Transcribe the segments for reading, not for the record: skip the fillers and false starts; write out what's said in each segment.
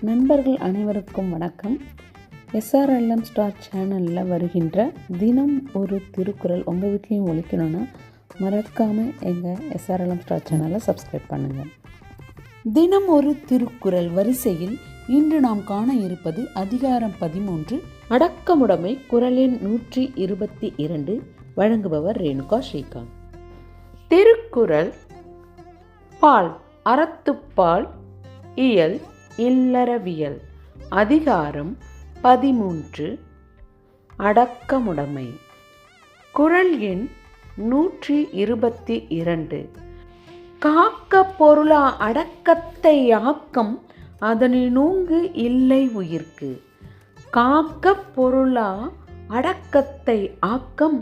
நண்பர்கள் அனைவருக்கும் வணக்கம். SRLM ஸ்டார் சேனலில் வருகின்ற தினம் ஒரு திருக்குறள் உங்கள் வீட்லேயும் ஒலிக்கணும்னா மறக்காமல் எங்கள் SRLM ஸ்டார் சேனலை சப்ஸ்கிரைப் பண்ணுங்கள். தினம் ஒரு திருக்குறள் வரிசையில் இன்று நாம் காண இருப்பது அதிகாரம் 13 அடக்கமுடைமை, குறள் எண் 122. வழங்குபவர் ரேணுகா ஸ்ரீகாந்த். திருக்குறள். பால் அறத்துப்பால், இயல் இல்லறவியல். அதிகாரம் 13 அடக்கமுடைமை. குறள் எண் 122. காக்க பொருளா அடக்கத்தை ஆக்கம், அதனை நூங்கு இல்லை உயிர்க்கு. காக்க பொருளா அடக்கத்தை ஆக்கம்,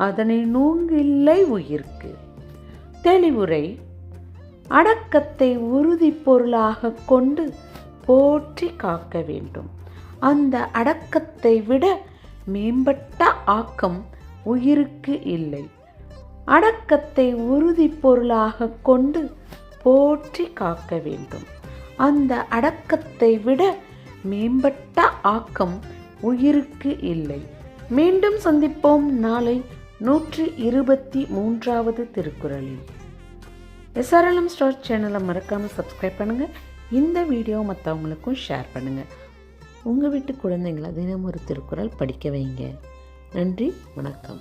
அதனை நூங்கில்லை உயிர்க்கு. தெளிவுரை. அடக்கத்தை உறுதி பொருளாக கொண்டு போற்றி காக்க வேண்டும். அந்த அடக்கத்தை விட மேம்பட்ட ஆக்கம் உயிருக்கு இல்லை. அடக்கத்தை உறுதி பொருளாக கொண்டு போற்றி காக்க வேண்டும். அந்த அடக்கத்தை விட மேம்பட்ட ஆக்கம் உயிருக்கு இல்லை. மீண்டும் சந்திப்போம் நாளை 123வது திருக்குறளில். SRLM ஸ்டார் சேனலை மறக்காமல் சப்ஸ்கிரைப் பண்ணுங்கள். இந்த வீடியோ மற்றவங்களுக்கும் ஷேர் பண்ணுங்கள். உங்கள் வீட்டு குழந்தைங்களை தினம் ஒரு திருக்குறள் படிக்க வைங்க. நன்றி, வணக்கம்.